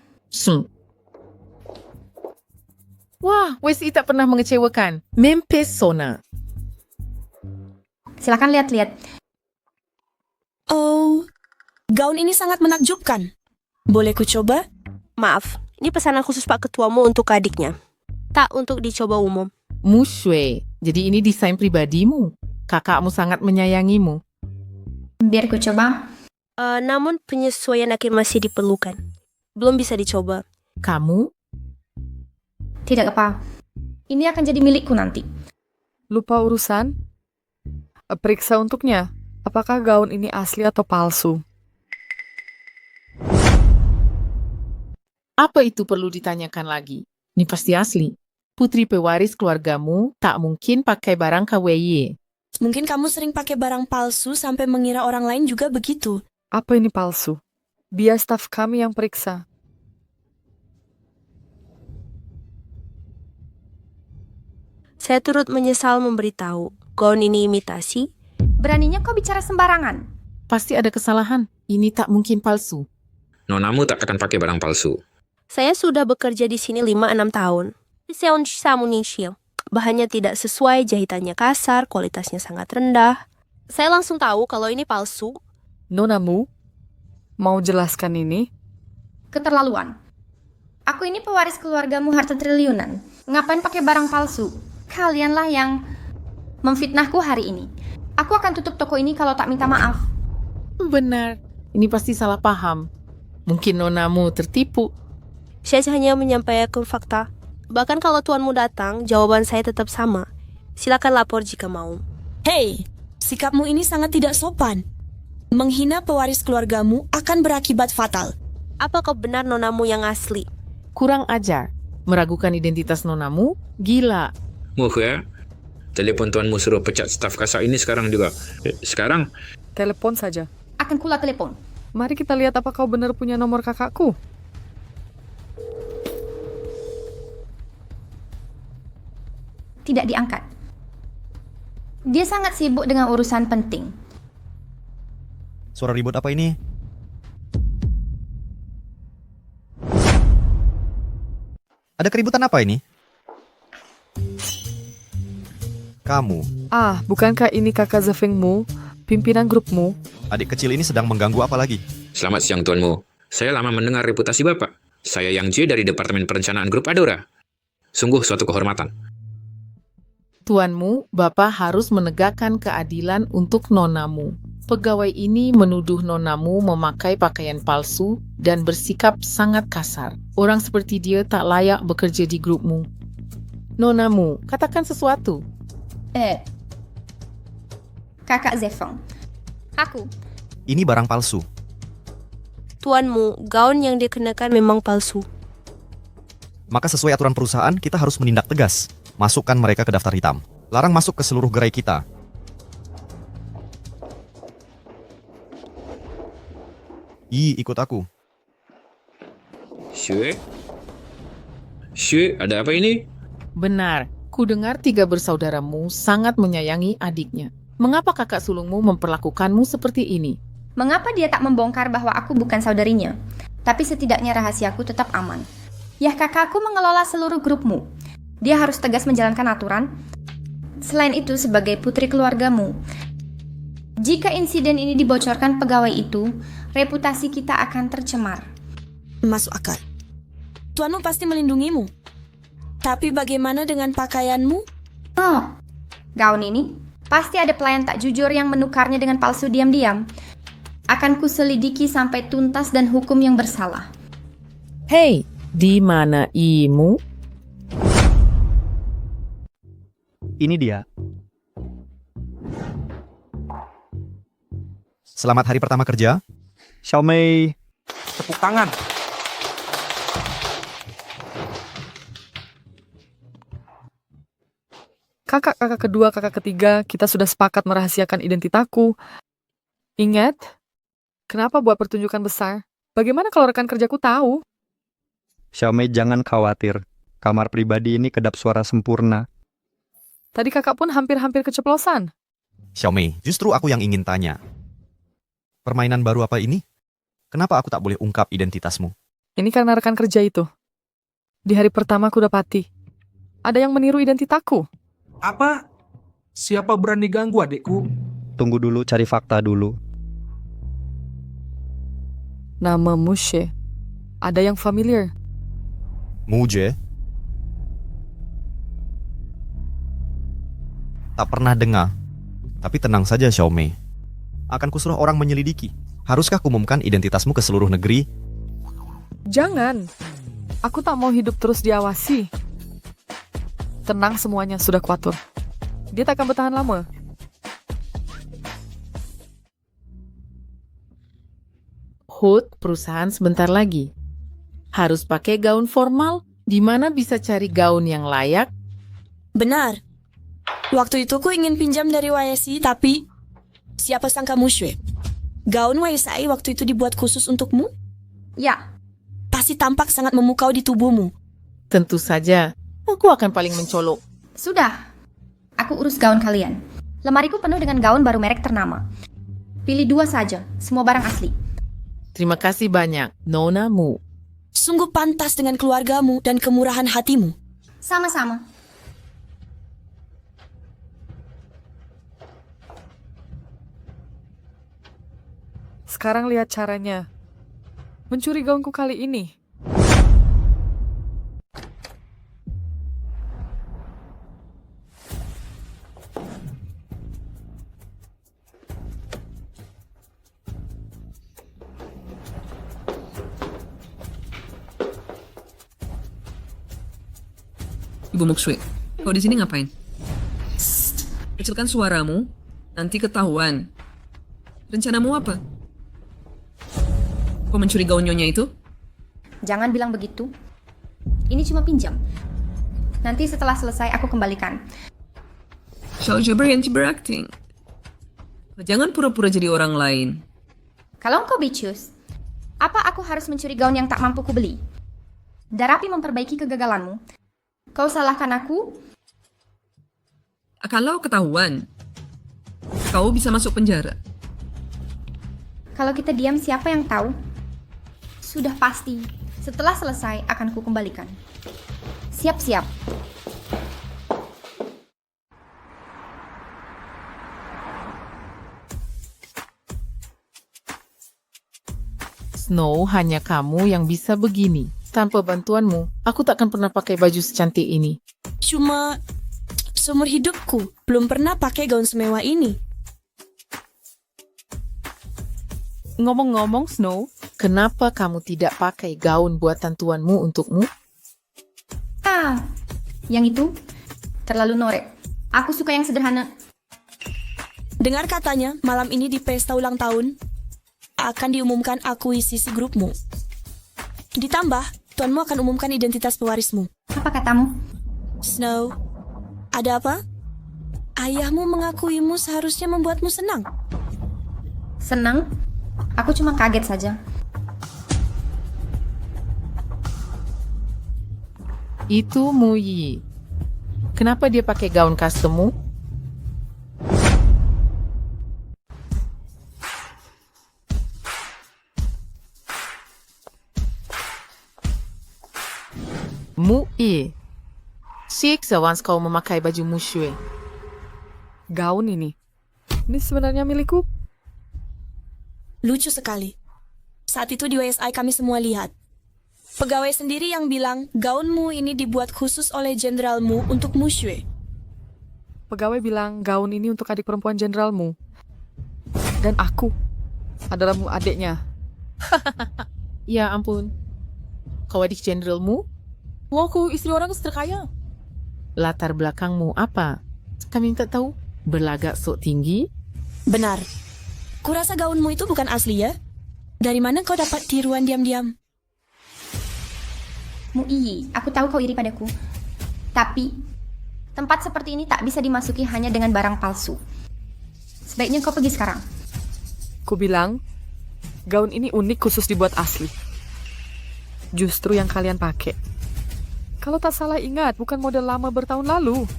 Wah, WSI tak pernah mengecewakan. Mempesona. Silakan lihat-lihat. Oh, gaun ini sangat menakjubkan. Boleh ku coba? Maaf, ini pesanan khusus Pak Ketuamu untuk adiknya. Tak untuk dicoba umum. Mushwe, jadi ini desain pribadimu. Kakakmu sangat menyayangimu. Biar ku coba. Namun penyesuaian akhir masih diperlukan. Belum bisa dicoba. Kamu? Tidak apa. Ini akan jadi milikku nanti. Lupa urusan? Periksa untuknya. Apakah gaun ini asli atau palsu? Apa itu perlu ditanyakan lagi? Ini pasti asli. Putri pewaris keluargamu tak mungkin pakai barang KWY. Mungkin kamu sering pakai barang palsu sampai mengira orang lain juga begitu. Apa ini palsu? Biar staf kami yang periksa. Saya turut menyesal memberitahu, gaun ini imitasi. Beraninya kau bicara sembarangan. Pasti ada kesalahan. Ini tak mungkin palsu. Nonamu tak akan pakai barang palsu. Saya sudah bekerja di sini 5-6 tahun. Bahannya tidak sesuai, jahitannya kasar, kualitasnya sangat rendah. Saya langsung tahu kalau ini palsu. Nonamu, mau jelaskan ini? Keterlaluan. Aku ini pewaris keluargamu harta triliunan. Ngapain pakai barang palsu? Kalianlah yang memfitnahku hari ini. Aku akan tutup toko ini kalau tak minta maaf. Benar. Ini pasti salah paham. Mungkin nonamu tertipu. Saya hanya menyampaikan fakta. Bahkan kalau tuanmu datang, jawaban saya tetap sama. Silakan lapor jika mau. Hei, sikapmu ini sangat tidak sopan. Menghina pewaris keluargamu akan berakibat fatal. Apakah benar nonamu yang asli? Kurang ajar. Meragukan identitas nonamu? Gila. Ya, telepon tuanmu suruh pecat staf kasar ini sekarang juga. Sekarang? Telepon saja. Akan kula telepon. Mari kita lihat apa kau benar punya nomor kakakku. Tidak diangkat. Dia sangat sibuk dengan urusan penting. Suara ribut apa ini? Ada keributan apa ini? Kamu, Bukankah ini kakak Zefengmu, pimpinan grupmu? adik kecil ini sedang mengganggu apa lagi? Selamat siang tuanmu. Saya lama mendengar reputasi Bapak. Saya Yang J dari Departemen Perencanaan Grup Adora. Sungguh suatu kehormatan. Tuanmu, Bapak harus menegakkan keadilan untuk nonamu. Pegawai ini menuduh nonamu memakai pakaian palsu dan bersikap sangat kasar. Orang seperti dia tak layak bekerja di grupmu. Nonamu, katakan sesuatu. Kakak Zefeng. Aku. Ini barang palsu. Tuanmu, gaun yang dikenakan memang palsu. Maka sesuai aturan perusahaan, kita harus menindak tegas. Masukkan mereka ke daftar hitam. Larang masuk ke seluruh gerai kita. Ikut aku. Shue, ada apa ini? Benar, ku dengar 3 bersaudaramu sangat menyayangi adiknya. Mengapa kakak sulungmu memperlakukanmu seperti ini? Mengapa dia tak membongkar bahwa aku bukan saudarinya? Tapi setidaknya rahasiaku tetap aman. Ya, kakakku mengelola seluruh grupmu. Dia harus tegas menjalankan aturan. Selain itu, sebagai putri keluargamu, jika insiden ini dibocorkan pegawai itu, reputasi kita akan tercemar. Masuk akal. Tuanmu pasti melindungimu. Tapi bagaimana dengan pakaianmu? Gaun ini, pasti ada pelayan tak jujur yang menukarnya dengan palsu diam-diam. Akan kuselidiki sampai tuntas dan hukum yang bersalah. Hei, di mana imu? Ini dia. Selamat hari pertama kerja. Xiaomei. Tepuk tangan. Kakak kedua, kakak ketiga, kita sudah sepakat merahasiakan identitaku. Ingat, kenapa buat pertunjukan besar? Bagaimana kalau rekan kerjaku tahu? Xiaomei, jangan khawatir. Kamar pribadi ini kedap suara sempurna. Tadi kakak pun hampir-hampir keceplosan. Xiaomei, justru aku yang ingin tanya. Permainan baru apa ini? Kenapa aku tak boleh ungkap identitasmu? Ini karena rekan kerja itu. Di hari pertama aku dapati. Ada yang meniru identitaku. Apa? Siapa berani ganggu adikku? Tunggu dulu, cari fakta dulu. Nama Mushe. Ada yang familiar. Muje? Tak pernah dengar. Tapi tenang saja Xiaomei. Akan kusuruh orang menyelidiki. Haruskah kumumkan identitasmu ke seluruh negeri? Jangan. Aku tak mau hidup terus diawasi. Tenang, semuanya sudah kuatur. Dia tak akan bertahan lama. Hut, perusahaan sebentar lagi. Harus pakai gaun formal? Di mana bisa cari gaun yang layak? Benar. Waktu itu ku ingin pinjam dari YSI, tapi siapa sangka Mushe. Gaun YSI waktu itu dibuat khusus untukmu? Ya. Pasti tampak sangat memukau di tubuhmu. Tentu saja. Aku akan paling mencolok. Sudah. Aku urus gaun kalian. Lemariku penuh dengan gaun baru merek ternama. Pilih 2 saja, semua barang asli. Terima kasih banyak, Nona Mu. Sungguh pantas dengan keluargamu dan kemurahan hatimu. Sama-sama. Sekarang lihat caranya. Mencuri gaunku kali ini. Ibu Muksui, kau di sini ngapain? Kecilkan suaramu, nanti ketahuan. Rencanamu apa? Kau mencuri gaun nyonya itu? Jangan bilang begitu. Ini cuma pinjam. Nanti setelah selesai aku kembalikan. Xiaoji berhenti berakting. Jangan pura-pura jadi orang lain. Kalau engkau bicus, apa aku harus mencuri gaun yang tak mampu kubeli? Darapi memperbaiki kegagalanmu. Kau salahkan aku? Kalau ketahuan, kau bisa masuk penjara. Kalau kita diam, siapa yang tahu? Sudah pasti, setelah selesai akan ku kembalikan. Siap-siap. Snow, hanya kamu yang bisa begini. Tanpa bantuanmu, aku tak akan pernah pakai baju secantik ini. Cuma seumur hidupku belum pernah pakai gaun semewah ini. Ngomong-ngomong, Snow, kenapa kamu tidak pakai gaun buatan tuanmu untukmu? Ah, yang itu terlalu norek. Aku suka yang sederhana. Dengar katanya, malam ini di pesta ulang tahun akan diumumkan akuisisi grupmu. Ditambah, tuanmu akan umumkan identitas pewarismu. Apa katamu? Snow, ada apa? Ayahmu mengakuimu seharusnya membuatmu senang. Senang? Aku cuma kaget saja. Itu Muyi. Kenapa dia pakai gaun custommu? Muyi. Siksa once kau memakai baju Mushui. Gaun ini sebenarnya milikku. Lucu sekali. Saat itu di WSI kami semua lihat. Pegawai sendiri yang bilang gaunmu ini dibuat khusus oleh jenderalmu untuk Mushui. Pegawai bilang gaun ini untuk adik perempuan jenderalmu. Dan aku adalah adiknya. Ya ampun. Kau adik jenderalmu? Aku istri orang terkaya. Latar belakangmu apa? Kami tak tahu. Berlagak sok tinggi? Benar. Kurasa gaunmu itu bukan asli ya? Dari mana kau dapat tiruan diam-diam? Muiyi, aku tahu kau iri padaku. Tapi, tempat seperti ini tak bisa dimasuki hanya dengan barang palsu. Sebaiknya kau pergi sekarang. Ku bilang, gaun ini unik khusus dibuat asli. Justru yang kalian pakai. Kalau tak salah ingat, bukan model lama bertahun lalu.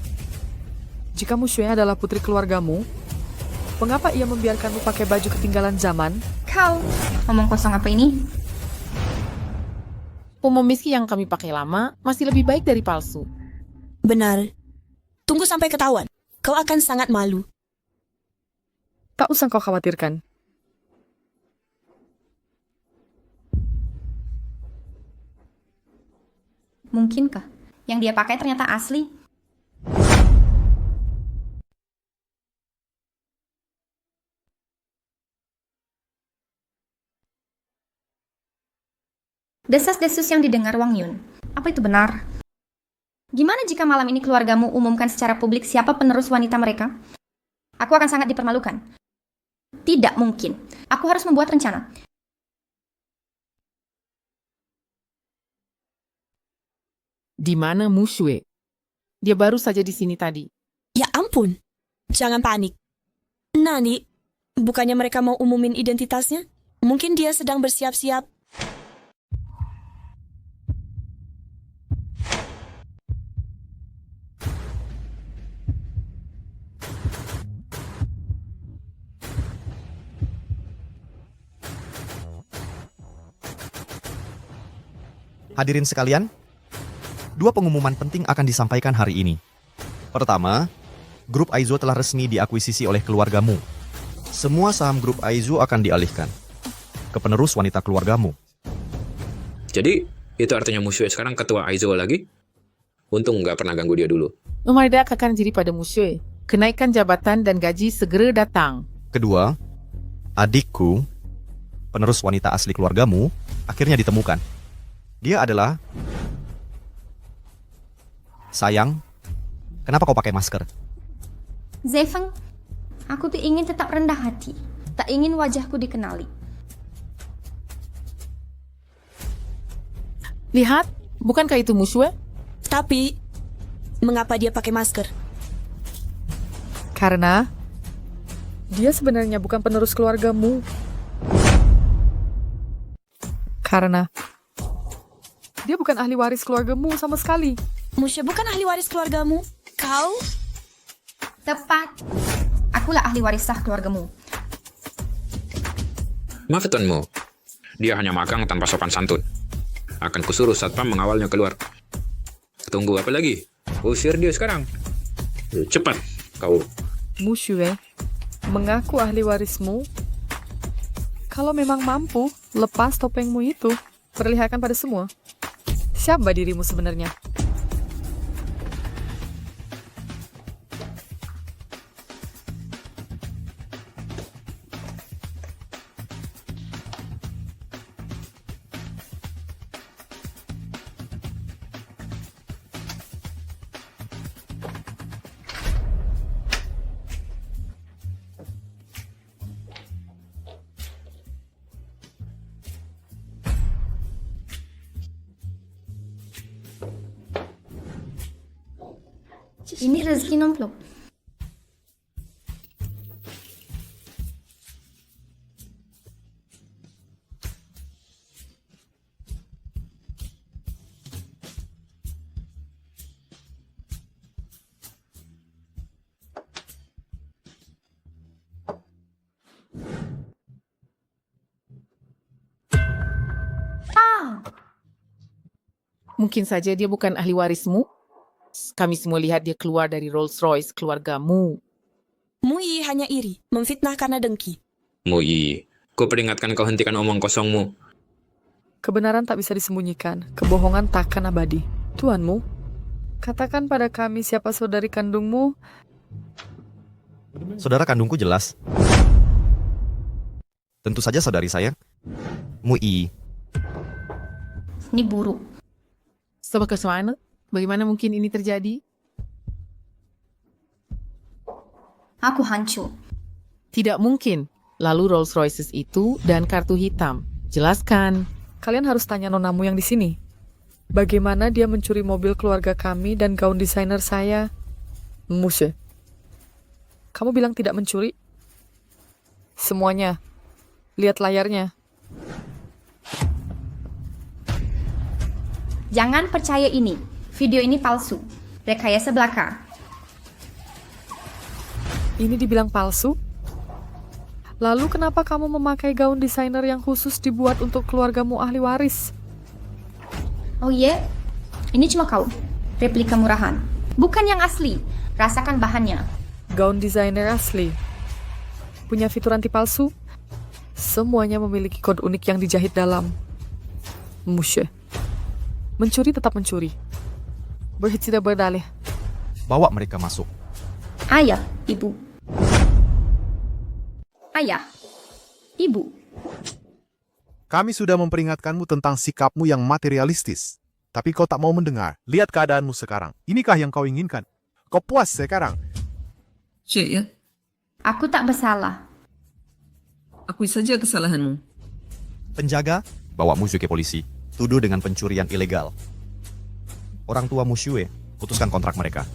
Jika Mushui adalah putri keluargamu, Mengapa ia membiarkanmu pakai baju ketinggalan zaman? Kau, ngomong kosong apa ini? Pomomiski yang kami pakai lama masih lebih baik dari palsu. Benar. Tunggu sampai ketahuan. Kau akan sangat malu. Tak usah kau khawatirkan. Mungkinkah yang dia pakai ternyata asli? Desas-desus yang didengar Wang Yun. Apa itu benar? Gimana jika malam ini keluargamu umumkan secara publik siapa penerus wanita mereka? Aku akan sangat dipermalukan. Tidak mungkin. Aku harus membuat rencana. Di mana Mushue? Dia baru saja di sini tadi. Ya ampun. Jangan panik. Nani, bukannya mereka mau umumin identitasnya? Mungkin dia sedang bersiap-siap. Hadirin sekalian, 2 pengumuman penting akan disampaikan hari ini. Pertama, grup Aizo telah resmi diakuisisi oleh keluargamu. Semua saham grup Aizo akan dialihkan ke penerus wanita keluargamu. Jadi, itu artinya Mushue sekarang ketua Aizo lagi? Untung nggak pernah ganggu dia dulu. Umardak akan jadi pada Mushue. Kenaikan jabatan dan gaji segera datang. Kedua, adikku, penerus wanita asli keluargamu, akhirnya ditemukan. Dia adalah... Sayang, kenapa kau pakai masker? Zefeng, aku tuh ingin tetap rendah hati. Tak ingin wajahku dikenali. Lihat, bukankah itu Mushue? Tapi, mengapa dia pakai masker? Karena dia sebenarnya bukan penerus keluargamu. Karena dia bukan ahli waris keluargamu sama sekali. Mushue bukan ahli waris keluargamu. Kau? Tepat. Akulah ahli waris sah keluargamu. Maaf tuanmu, dia hanya magang tanpa sopan santun. Akan kusuruh satpam mengawalnya keluar. Tunggu apa lagi? Usir dia sekarang. Cepat, kau. Mushue mengaku ahli warismu. Kalau memang mampu, lepas topengmu itu. Perlihatkan pada semua. Siapa dirimu sebenarnya? Ini rezeki nomplok. Mungkin saja dia bukan ahli warismu. Kami semua lihat dia keluar dari Rolls Royce keluargamu. Muyi hanya iri, memfitnah karena dengki. Muyi, ku peringatkan kau hentikan omong kosongmu. Kebenaran tak bisa disembunyikan, kebohongan takkan abadi. Tuanmu, katakan pada kami siapa saudari kandungmu. Saudara kandungku jelas. Tentu saja saudari saya, Muyi. Ini buruk. Sebagaimana? Bagaimana mungkin ini terjadi? Aku hancur. Tidak mungkin. Lalu Rolls Royces itu dan kartu hitam. Jelaskan. Kalian harus tanya nonamu yang di sini. Bagaimana dia mencuri mobil keluarga kami dan gaun desainer saya? Mushue, kamu bilang tidak mencuri? Semuanya. Lihat layarnya. Jangan percaya ini. Video ini palsu. Rekayasa belaka. Ini dibilang palsu? Lalu kenapa kamu memakai gaun desainer yang khusus dibuat untuk keluargamu ahli waris? Oh iya, ini cuma kau. Replika murahan. Bukan yang asli. Rasakan bahannya. Gaun desainer asli. Punya fitur anti palsu. Semuanya memiliki kode unik yang dijahit dalam. Musye. Mencuri tetap mencuri. Berhenti tidak berdalih. Bawa mereka masuk. Ayah, ibu. Ayah, ibu. Kami sudah memperingatkanmu tentang sikapmu yang materialistis. Tapi kau tak mau mendengar. Lihat keadaanmu sekarang. Inikah yang kau inginkan? Kau puas sekarang? Cik ya, Aku tak bersalah. akui saja kesalahanmu. Penjaga bawa Musue ke polisi. Tuduh dengan pencurian ilegal. Orang tua Musue putuskan kontrak mereka.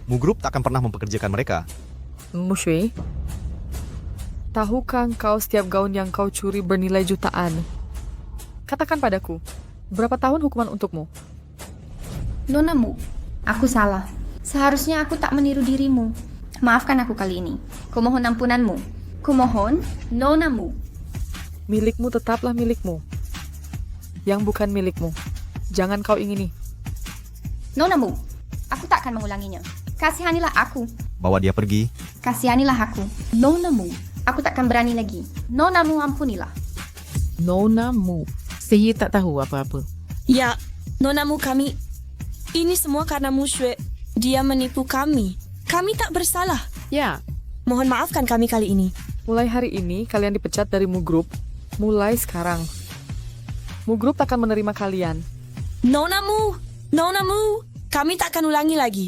Mu Group tak akan pernah mempekerjakan mereka. Musye, tahukah kau setiap gaun yang kau curi bernilai jutaan? Katakan padaku, berapa tahun hukuman untukmu? Nona Mu, aku salah. Seharusnya aku tak meniru dirimu. Maafkan aku kali ini. Kumohon ampunanmu. Kumohon, Nona Mu. Milikmu tetaplah milikmu. Yang bukan milikmu, jangan kau ingini. Nona Mu, aku tak akan mengulanginya. Kasihanilah aku. Bawa dia pergi. Kasihanilah aku. Nona Mu, aku tak akan berani lagi. Nona Mu, ampunilah. Nona Mu. Saya tak tahu apa-apa. Ya, Nona Mu, kami... Ini semua karena Musye. Dia menipu kami. Kami tak bersalah. Ya. Mohon maafkan kami kali ini. Mulai hari ini, kalian dipecat dari Mu Group. Mulai sekarang. Mu Group tak akan menerima kalian. Nona Mu, Nona Mu, kami tak akan ulangi lagi.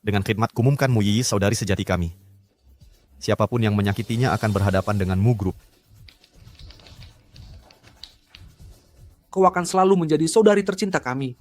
Dengan khidmat kumumkan Mu Yiyi saudari sejati kami. Siapapun yang menyakitinya akan berhadapan dengan Mu Group. Kau akan selalu menjadi saudari tercinta kami.